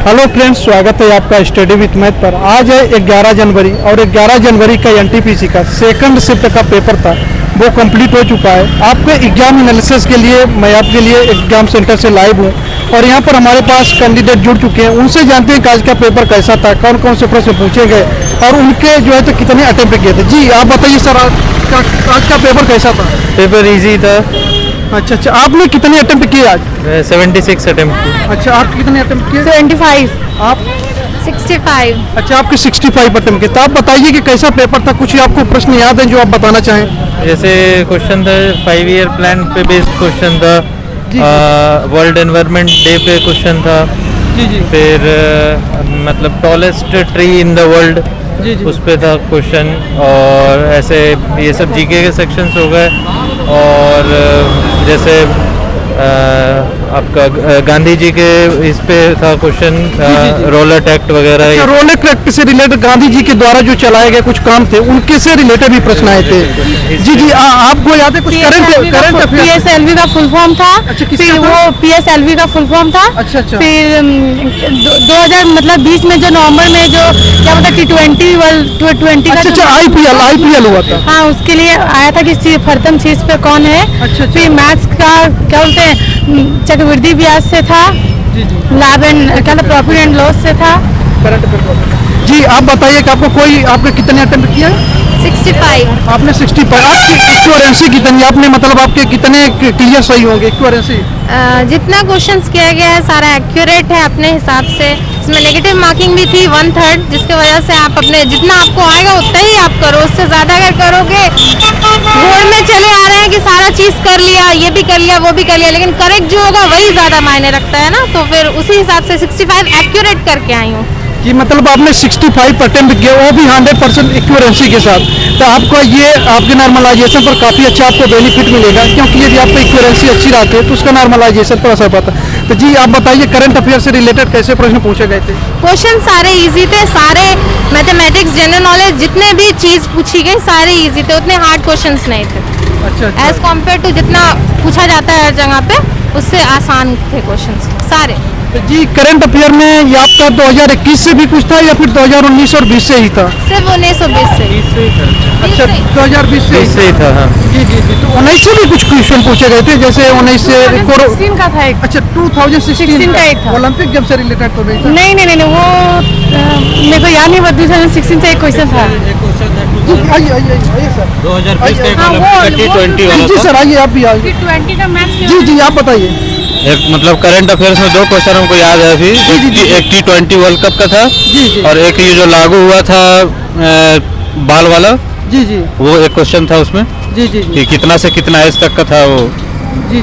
Hello friends, स्वागत है आपका स्टडी विथ मैथ पर। आज है 11 जनवरी और 11 जनवरी का एनटीपीसी का सेकंड शिफ्ट का पेपर था, वो कंप्लीट हो चुका है। आपके एग्जाम एनालिसिस के लिए मैं आपके लिए एग्जाम सेंटर से लाइव हूँ और यहाँ पर हमारे पास कैंडिडेट जुड़ चुके हैं। उनसे जानते हैं कि आज का पेपर कैसा था, कौन कौन से प्रश्न पूछे गए और उनके जो है तो कितने अटेम्प्ट किए थे। जी आप बताइए सर, आज का पेपर कैसा था? पेपर इजी था। अच्छा, आपने कितने अटेम्प्ट किए आज? 76 अटेम्प्ट किए। अच्छा, आप कितने अटेम्प्ट किए? 75। आप 65। अच्छा, आपके 65 अटेम्प्ट किए। तो आप बताइए कि कैसा पेपर था, कुछ आपको प्रश्न याद है जो आप बताना चाहें? जैसे क्वेश्चन था 5 ईयर प्लान पे बेस्ड क्वेश्चन था, वर्ल्ड एनवायरनमेंट डे पे क्वेश्चन था। जी। फिर मतलब tallest tree in the world, जी। उस पे था क्वेश्चन। और ऐसे ये सब जीके के सेक्शंस हो गए। और जैसे आपका गांधी जी के इस पे था क्वेश्चन, रोलर एक्ट वगैरह। अच्छा, रोलर एक्ट से रिलेटेड गांधी जी के द्वारा जो चलाए गए कुछ काम थे, उनके से रिलेटेड भी प्रश्न आए थे। जी, आपको याद है कुछ करंट अफेयर? पीएसएलवी का फुल फॉर्म था। अच्छा, फिर वो पीएसएलवी का फुल फॉर्म था। अच्छा। फिर 2020 में जो नवंबर में जो क्या मतलब T20 वर्ल्ड 20 का। अच्छा, आईपीएल हुआ था। हाँ, उसके लिए आया था कि प्रथम शीर्ष पे कौन है। अच्छा। फिर मैथ्स का क्या बोलते हैं, चक्रवृद्धि ब्याज से था। लाभ एंड क्या था, प्रॉफिट एंड लॉस से था। Current affair. जी आप बताइए कि आपके कितने अटेम्प्ट किए? 65। आपने 65। आपकी एक्यूरेंसी कितनी? आपने मतलब आपके कितने क्लियर सही होंगे एक्यूरेंसी? जितना क्वेश्चंस किया गया है सारा एक्यूरेट है अपने हिसाब से। इसमें नेगेटिव मार्किंग भी थी 1/3, जिसकी वजह से आप अपने जितना आपको आएगा उतना ही आप करो। उससे ज़्यादा अगर करोगे, बोर्ड में चले आ रहे हैं कि सारा चीज़ कर लिया, ये भी कर लिया, वो भी कर लिया, लेकिन करेक्ट जो होगा वही ज़्यादा मायने रखता है ना। तो फिर उसी हिसाब से 65 एक्यूरेट करके आई हूँ। कि मतलब आपने 65 अटेम्प्ट किए, वो भी 100% एक्यूरेंसी के साथ। तो आपका ये आपके नॉर्मलाइजेशन पर काफ़ी अच्छा आपको बेनिफिट मिलेगा, क्योंकि यदि आपकी एक्यूरेंसी अच्छी रहती है तो उसका नॉर्मलाइजेशन पर असर पड़ता है। तो जी आप बताइए, करंट अफेयर से रिलेटेड कैसे प्रश्न पूछे गए थे? क्वेश्चन सारे इजी थे, सारे मैथमेटिक्स जनरल नॉलेज जितने भी चीज़ पूछी गई सारे इजी थे, उतने हार्ड क्वेश्चंस नहीं थे। अच्छा। एज कम्पेयर टू जितना पूछा जाता है हर जगह पे, उससे आसान थे क्वेश्चंस सारे। तो जी करंट अफेयर में ये आपका 2021 से भी कुछ था या फिर 2019 और 20 से ही था? सिर्फ 1920 से। अच्छा, 2020 से ही था। हाँ जी। तो 19 से भी कुछ क्वेश्चन पूछे गए थे, जैसे 19 से 16 का था एक। अच्छा, 2016 का एक था। ओलंपिक जब से रिलेटेड तो नहीं था? नहीं, वो मेरे को याद नहीं, बट 2016 से एक क्वेश्चन था। आइए सर। 2020 का हाँ, वो T20 वाला जी था। सर, आइए आप भी आइए। T20 का मैच। जी आप बताइए। एक मतलब करंट अफेयर्स में 2 क्वेश्चन हमको याद है अभी। एक T20 वर्ल्ड कप का था। जी। और एक ये जो लागू हुआ था बाल वाला। जी। वो एक क्वेश्चन था उसमें जी। कि कितना से कितना एज तक का था वो। जी।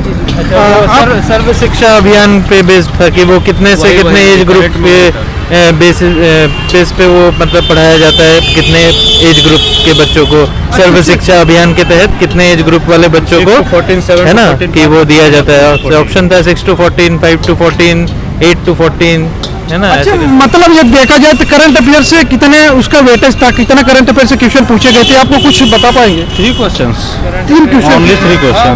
सर्व शिक्षा अभियान पे बेस्ड था कि वो कितने से कितने एज ग्रुप पे बेस पे वो मतलब पढ़ाया जाता है, कितने एज ग्रुप के बच्चों को सर्व शिक्षा अभियान के तहत कितने एज ग्रुप वाले बच्चों को 14 है ना कि वो दिया जाता है। ऑप्शन था 6 to 14, 5 to 14, 8 to 14 है ना। अच्छा, मतलब जब देखा जाए तो करंट अफेयर से कितने उसका वेटेज था, कितना करंट अफेयर से क्वेश्चन पूछे गए थे, आपको कुछ बता पाएंगे? 3 questions. 3 question? Only 3 question.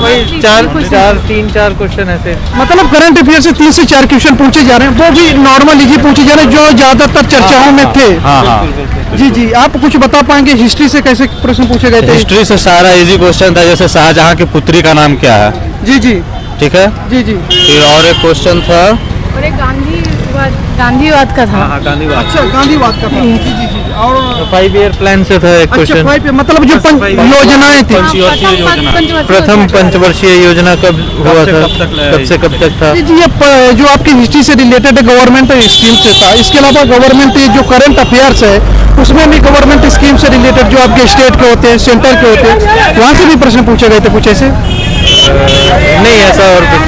3-4 question ऐसे। मतलब करंट अफेयर से 3 से 4 क्वेश्चन पूछे जा रहे हैं, वो भी नॉर्मल इजी पूछे जा रहे हैं जो ज्यादातर चर्चाओं में थे। हाँ। जी आप कुछ बता पाएंगे हिस्ट्री से कैसे प्रश्न पूछे गए थे? हिस्ट्री से सारा इजी क्वेश्चन था, जैसे शाहजहां की पुत्री का नाम क्या है। जी ठीक है। जी। फिर और एक क्वेश्चन था, और एक गांधीवाद का था। गांधीवाद। अच्छा, गांधीवाद का था। जी। और 5 ईयर प्लान से था एक अच्छा, क्वेश्चन। 5 मतलब जो योजनाएं थी। प्रथम पंचवर्षीय योजना कब हुआ था, कब से कब तक था? जी ये जो आपकी हिस्ट्री से रिलेटेड गवर्नमेंट स्कीम से था। इसके अलावा गवर्नमेंट जो करंट अफेयर्स है उसमें भी गवर्नमेंट स्कीम से रिलेटेड जो आपके स्टेट के होते हैं, सेंटर के होते हैं, वहाँ से भी प्रश्न पूछे गए थे कुछ ऐसे? नहीं ऐसा और कुछ।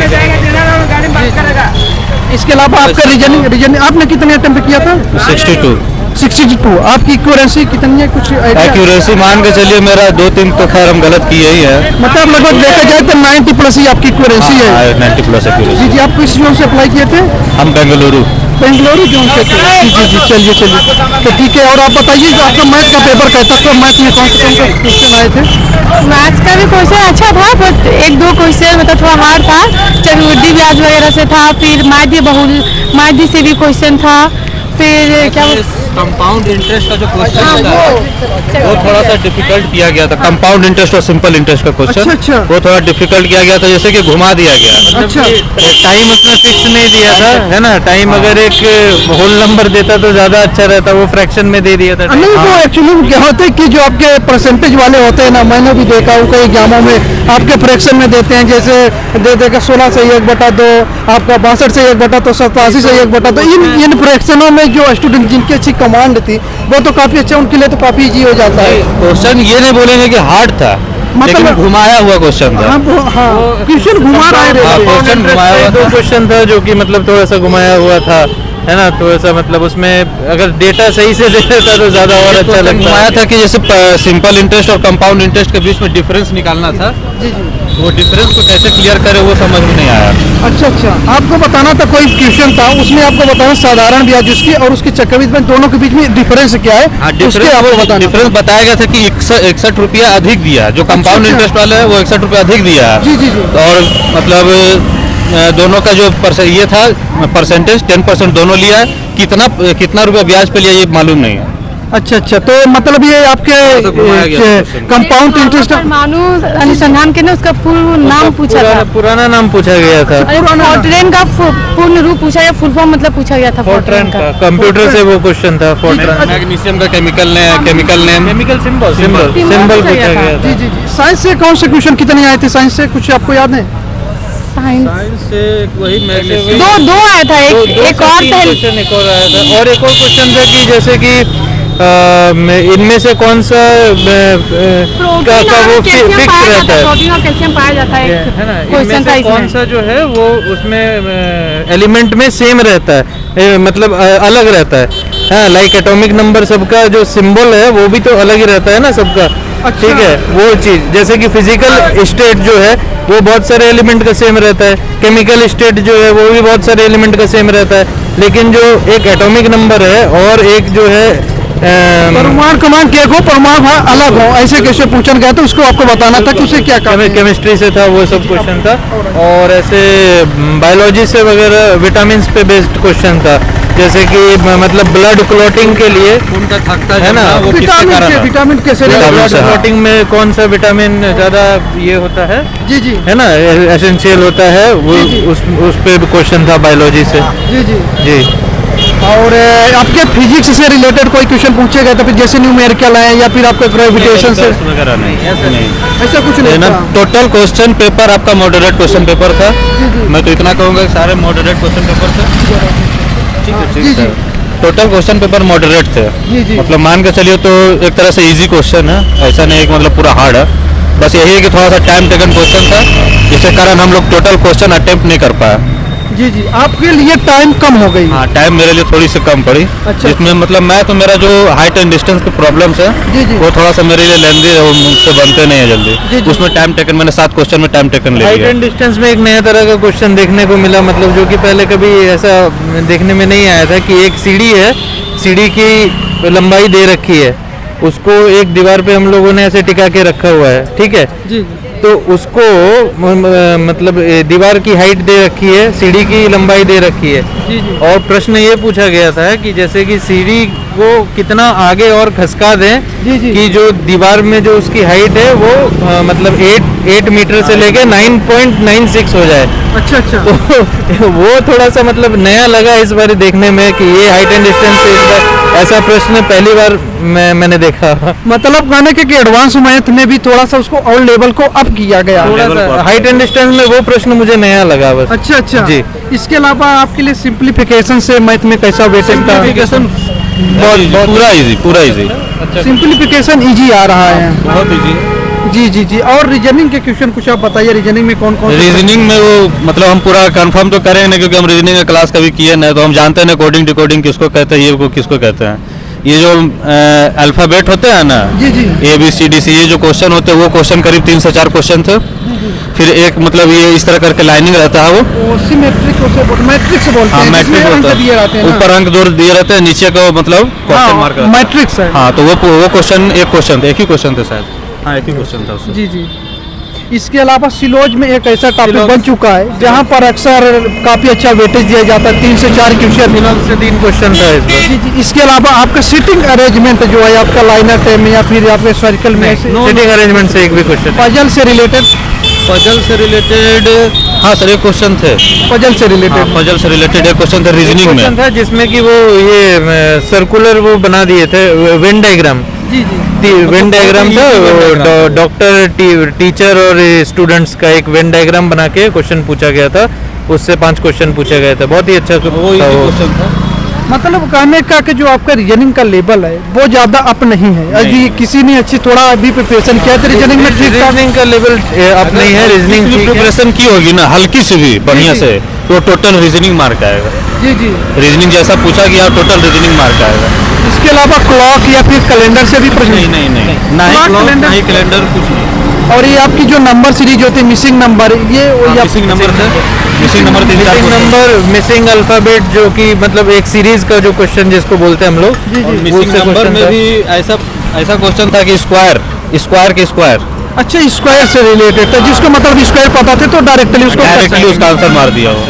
इसके अलावा आपका रीजनिंग आपने कितने अटेम्प्ट किया था? 62। आपकी एक्यूरेंसी कितनी है, कुछ एक्यूरेसी मान के चलिए मेरा 2-3 तो खैर हम गलत किए ही है। मतलब लगभग देखा जाए तो 90+ ही आपकी एक्यूरेंसी है। 90+ एक्यूरेसी। जी आप किस जोन से अप्लाई किए थे? हम बेंगलुरु जोन से थे। जी चलिए तो ठीक है। और आप बताइए जो आपका मैथ का पेपर कहता था, मैथ में कौन से क्वेश्चन आए थे? मैथ्स का भी क्वेश्चन अच्छा था, बट 1-2 क्वेश्चन मतलब थोड़ा हार्ड था। चक्रवृद्धि ब्याज वगैरह से था। फिर माइडी से भी क्वेश्चन था, फिर क्या कंपाउंड इंटरेस्ट का जो क्वेश्चन था वो थोड़ा सा डिफिकल्ट किया गया था। कंपाउंड इंटरेस्ट और सिंपल इंटरेस्ट का क्वेश्चन अच्छा। वो थोड़ा डिफिकल्ट किया गया था, जैसे कि घुमा दिया गया। अच्छा। टाइम उसमें फिक्स नहीं दिया था, है ना। टाइम अगर एक होल नंबर देता तो ज्यादा अच्छा रहता, वो फ्रैक्शन में दे दिया था। नहीं, वो एक्चुअली क्या होता है कि जो आपके परसेंटेज वाले होते हैं ना, मैंने भी देखा हूँ कई एग्जामों में आपके फ्रैक्शन में देते हैं, जैसे दे देगा 16 से 1/2, आपका 62 से 1/2, तो 87 से 1/2। इन फ्रैक्शनों में जो स्टूडेंट जिनकी अच्छी कमांड थी वो तो काफी अच्छा, उनके लिए तो काफी इजी हो जाता है। क्वेश्चन ये नहीं बोलेंगे कि हार्ड था, लेकिन घुमाया हुआ क्वेश्चन था। हाँ, क्वेश्चन घुमा रहा है। हाँ, क्वेश्चन घुमाया हुआ दो था। क्वेश्चन था जो कि मतलब थोड़ा सा घुमाया हुआ था, है ना। थोड़ा सा मतलब उसमें अगर डेटा सही से दे देता तो ज्यादा और अच्छा लगता। घुमाया था कि जैसे सिंपल इंटरेस्ट और कंपाउंड इंटरेस्ट के बीच में डिफरेंस निकालना था। जी जी। वो डिफरेंस को कैसे क्लियर करे वो समझ में नहीं आया। अच्छा, आपको बताना था, कोई क्वेश्चन था उसमें आपको बताना साधारण ब्याज उसकी और उसके चक्रवृद्धि में दोनों के बीच में डिफरेंस क्या है, उसके आपको बताना। डिफरेंस बताया गया था कि 61 रुपया अधिक दिया, जो कंपाउंड अच्छा। इंटरेस्ट वाला है वो 61 रुपया अधिक दिया। जी जी जी। और मतलब दोनों का जो ये था परसेंटेज 10% दोनों लिया है। कितना रुपया ब्याज पे लिया ये मालूम नहीं है। अच्छा, तो मतलब ये आपके घुमाया गया क्वेश्चन। कंपाउंड इंटरेस्ट परमाणु अनुसंधान केंद्र, उसका पूर्ण नाम पूछा था, पुराना नाम पूछा गया था। फोर्ट्रेन का पूर्ण रूप पूछा गया, फुल फॉर्म मतलब पूछा गया था फोर्ट्रेन का। कंप्यूटर से वो क्वेश्चन था। फोर्ट्रेन मैग्नीशियम का केमिकल नेम केमिकल सिंबल पूछा पूछा गया था। गया जी था। जी जी। साइंस से कौन से क्वेश्चन कितने आए थे? साइंस से कुछ आपको याद है? साइंस से वही मैग्नीशियम दो आया था, एक और था। क्वेश्चन एक और आया था, और एक और क्वेश्चन था कि जैसे कि इनमें से कौन सा प्रोटीन का और वो कैल्शियम फिक्स पाया रहता जाता है, है, प्रोटीन और कैल्शियम पाया जाता है, है ना। क्वेश्चन इनमें था से कौन इसमें। सा जो है वो उसमें एलिमेंट में सेम रहता है, मतलब अलग रहता है। हाँ, लाइक एटॉमिक नंबर सबका जो सिंबल है वो भी तो अलग ही रहता है ना सबका। ठीक है, वो चीज जैसे कि फिजिकल स्टेट जो है वो बहुत सारे एलिमेंट का सेम रहता है, केमिकल स्टेट जो है वो भी बहुत सारे एलिमेंट का सेम रहता है, लेकिन जो एक एटॉमिक नंबर है और एक जो है परमाणु क्रमांक एक हो, परमाणु अलग हो, ऐसे कैसे पूछन गया तो उसको आपको बताना था कि उसे क्या काम है। केमिस्ट्री से था, वो सब क्वेश्चन था। और ऐसे बायोलॉजी से वगैरह विटामिन पे बेस्ड क्वेश्चन था, जैसे कि मतलब ब्लड क्लॉटिंग के लिए उनका थकता है ना, वो किसके कारण है? विटामिन कैसे विटामिन लेना? से, हाँ। क्लॉटिंग में कौन सा विटामिन ज्यादा ये होता है, जी जी है ना, एसेंशियल होता है वो, उस पे क्वेश्चन था बायोलॉजी से। जी जी। जी। और आपके फिजिक्स से रिलेटेड कोई क्वेश्चन पूछे गए तो फिर जैसे न्यूमेरिकल है या फिर आपका ग्रेविटेशन से वगैरह नहीं ऐसा कुछ नहीं ना। था? टोटल क्वेश्चन पेपर आपका मॉडरेट क्वेश्चन पेपर था। मैं तो इतना कहूँगा कि सारे मॉडरेट क्वेश्चन पेपर थे। ठीक है, जी, ठीक है। टोटल क्वेश्चन पेपर मॉडरेट थे। जी, जी। मतलब मान के चलिए तो एक तरह से इजी क्वेश्चन है, ऐसा नहीं है कि मतलब पूरा हार्ड है। बस यही है कि थोड़ा सा टाइम टेकन क्वेश्चन था, जिसके कारण हम लोग टोटल क्वेश्चन अटेम्प्ट नहीं कर पाए। जी जी। आपके लिए टाइम कम हो गई। हाँ, टाइम मेरे लिए थोड़ी सी कम पड़ी। अच्छा। इसमें मतलब मैं तो मेरा जो हाइट एंड डिस्टेंस के प्रॉब्लम्स है जी, जी। वो थोड़ा सा मेरे लिए लेंदी है, वो मुझसे बनते नहीं है जल्दी। जी, जी। उसमें टाइम टेकन मैंने 7 क्वेश्चन में टाइम टेकन ले हाइट लिया। एंड डिस्टेंस में एक नया तरह का क्वेश्चन देखने को मिला, मतलब जो कि पहले कभी ऐसा देखने में नहीं आया था कि एक सीढ़ी है, सीढ़ी की लंबाई दे रखी है, उसको एक दीवार पे हम लोगों ने ऐसे टिका के रखा हुआ है, ठीक है। जी तो उसको मतलब दीवार की हाइट दे रखी है, सीढ़ी की लंबाई दे रखी है, जी जी। और प्रश्न ये पूछा गया था कि जैसे कि सीढ़ी को कितना आगे और खसका दें जी, जी। कि जो दीवार में जो उसकी हाइट है वो मतलब 8 मीटर से लेके 9.96 हो जाए। अच्छा अच्छा। तो वो थोड़ा सा मतलब नया लगा इस बार देखने में कि ये हाइट एंड डिस्टेंस से इस बार ऐसा प्रश्न पहली बार मैंने देखा। मतलब कहने के कि एडवांस मैथ में भी थोड़ा सा उसको और लेवल को अप किया गया। थोड़ा सा हाइट एंड डिस्टेंस में वो प्रश्न मुझे नया लगा बस। अच्छा अच्छा जी। इसके अलावा आपके लिए सिंप्लीफिकेशन से मैथ में कैसा वेटेज था? बहुत पूरा इजी सिंप्लीफिकेशन इजी आ रहा है। बहुत इजी। जी जी जी। और रीजनिंग के क्वेश्चन कुछ आप बताइए, रीजनिंग में कौन कौन रीजनिंग में वो मतलब हम पूरा कंफर्म तो करेंगे नहीं, क्योंकि हम रीजनिंग का क्लास कभी किए नहीं, तो हम जानते हैं ना कोडिंग डिकोडिंग किसको कहते हैं, ये को किसको कहते हैं। ये जो अल्फाबेट होते हैं ना, जी जी। ABCD ये जो क्वेश्चन होते हैं वो क्वेश्चन करीब 3 से 4 क्वेश्चन थे। फिर एक मतलब ये इस तरह करके लाइनिंग रहता है वो सिमेट्रिक मैट्रिक्स बोलते हाँ हैं, मैट्रिक जिसमें अंक होता दिए है, रहते हैं ना। ऊपर अंक 2 दिए रहते हैं, नीचे का मतलब क्वेश्चन मार्क रहता है। मैट्रिक्स है। हाँ, तो वो क्वेश्चन एक क्वेश्चन थे, एक ही क्वेश्चन थे शायद। हाँ, एक ही क्वेश्चन था उससे। जी जी। इसके अलावा सिलोज में एक ऐसा टॉपिक सिलोज। बन चुका है जहाँ पर अक्सर काफी अच्छा वेटेज दिया जाता है, 3 से 4 क्वेश्चन। से 3 क्वेश्चन था इस बार। जी जी। इसके अलावा आपका सीटिंग अरेंजमेंट जो है आपका लाइनर टाइम में या फिर आपके सर्कल में सिटिंग अरेंजमेंट से एक भी क्वेश्चन पजल से रिलेटेड, पजल से रिलेटेड हाँ सर एक क्वेश्चन थे, पजल से रिलेटेड पजल से रिलेटेड एक क्वेश्चन था रीजनिंग में। क्वेश्चन था जिसमें कि वो ये सर्कुलर वो बना दिए थे वेन डायग्राम। जी जी। वेन डायग्राम था, वो डॉक्टर टीचर और स्टूडेंट्स का एक वेन डायग्राम बना के क्वेश्चन पूछा गया था, उससे 5 क्वेश्चन पूछे गए थे। बहुत ही अच्छा वो था वो। क्वेश्चन था। मतलब कहने का कि जो आपका रीजनिंग का लेवल है वो ज्यादा अप नहीं है। अभी किसी ने अच्छी थोड़ा अभी प्रिपरेशन किया तो रीजनिंग में ठीक ठाक। रीजनिंग का लेवल अप नहीं है, रीजनिंग ठीक है। प्रिपरेशन की होगी ना हल्की से भी बढ़िया जी, से तो टोटल रीजनिंग मार्क आएगा। जी जी। रीजनिंग जैसा पूछा गया टोटल रीजनिंग मार्क आएगा। इसके अलावा क्लॉक या फिर कैलेंडर से भी प्रश्न नहीं नहीं नहीं ना ही Clock, clock, calendar? ना ही कैलेंडर कुछ नहीं। और ये आपकी जो नंबर सीरीज होती है मिसिंग नंबर ये मिसिंग नंबर थे, missing number 3-4 missing number, missing alphabet, जो कि मतलब एक सीरीज का जो क्वेश्चन जिसको बोलते हैं हम लोग। जी जी। मिसिंग उससे नंबर question में था। भी ऐसा ऐसा क्वेश्चन था कि स्क्वायर स्क्वायर के स्क्वायर अच्छा स्क्वायर से रिलेटेड था, जिसको मतलब स्क्वायर पता थे तो डायरेक्टली उसको डायरेक्टली उसका आंसर मार दिया वो।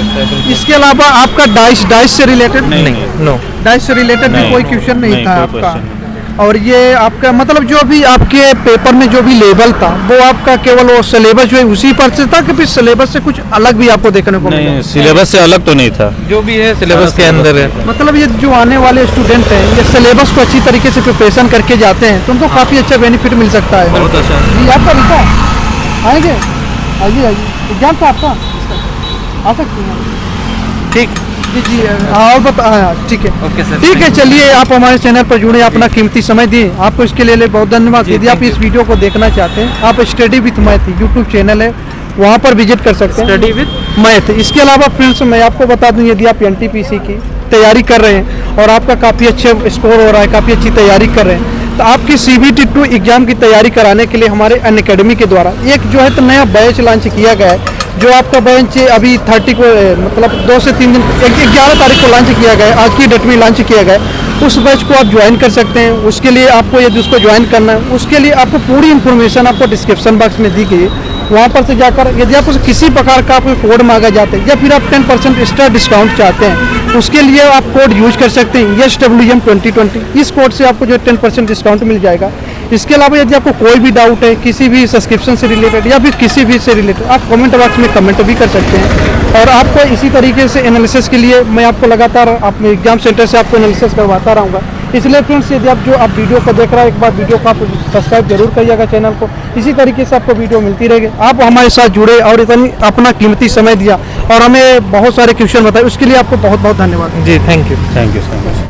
इसके अलावा आपका डाइस से रिलेटेड नहीं, नो। डाइस से रिलेटेड भी नहीं, कोई क्वेश्चन नहीं था कोई आपका। question और ये आपका मतलब जो भी आपके पेपर में जो भी लेवल था वो आपका केवल वो सिलेबस जो है उसी पर से था कि फिर सिलेबस से कुछ अलग भी आपको देखने को मिला? नहीं सिलेबस से अलग तो नहीं था। जो भी है सिलेबस के अंदर है। मतलब ये जो आने वाले स्टूडेंट हैं ये सिलेबस को अच्छी तरीके से प्रिपरेशन करके जाते हैं तो उनको काफ़ी अच्छा बेनिफिट मिल सकता है। बहुत अच्छा। जी आपका लिखा आएंगे, आइए आइए, एग्जाम तो आपका आ सकते हैं। ठीक। जी जी। और बता ठीक है ओके सर। ठीक है। चलिए आप हमारे चैनल पर जुड़े, अपना कीमती समय दिए, आपको इसके लिए बहुत धन्यवाद। यदि आप इस वीडियो को देखना चाहते हैं आप study with math YouTube channel है वहाँ पर विजिट कर सकते हैं, स्टडी विथ मैथ। इसके अलावा फ्रेंड्स मैं आपको बता दूं यदि आप एनटीपीसी की तैयारी कर रहे हैं और आपका काफ़ी अच्छे स्कोर हो रहा है, काफ़ी अच्छी तैयारी कर रहे हैं तो आपकी CBT 2 एग्जाम की तैयारी कराने के लिए हमारे अनअकैडमी के द्वारा एक जो है तो नया बैच लॉन्च किया गया है। जो आपका बैच अभी 30 को मतलब 2 से 3 दिन 11 तारीख को लॉन्च किया गया है, आज की डेट में लॉन्च किया गया है। उस बैच को आप ज्वाइन कर सकते हैं। उसके लिए आपको यदि उसको ज्वाइन करना है उसके लिए आपको पूरी इन्फॉर्मेशन आपको डिस्क्रिप्शन बॉक्स में दी गई है, वहाँ पर से जाकर यदि आप उसे किसी प्रकार का आपको कोड मांगा जाता है या फिर आप 10% एक्स्ट्रा डिस्काउंट चाहते हैं उसके लिए आप कोड यूज कर सकते हैं YesWM 2020। इस कोड से आपको जो 10% डिस्काउंट मिल जाएगा। इसके अलावा यदि आपको कोई भी डाउट है किसी भी सब्सक्रिप्शन से रिलेटेड या फिर किसी भी से रिलेटेड आप कमेंट बॉक्स में कमेंट भी कर सकते हैं। और आपको इसी तरीके से एनालिसिस के लिए मैं आपको लगातार अपने एग्जाम सेंटर से आपको एनालिसिस करवाता रहूँगा। इसलिए फ्रेंड्स यदि आप वीडियो को देख रहे हैं एक बार वीडियो को आप सब्सक्राइब जरूर करिएगा चैनल को। इसी तरीके से आपको वीडियो मिलती रहेगी। आप हमारे साथ जुड़े और इतनी अपना कीमती समय दिया और हमें बहुत सारे क्वेश्चन बताए उसके लिए आपको बहुत बहुत धन्यवाद। जी thank you. Thank you so much.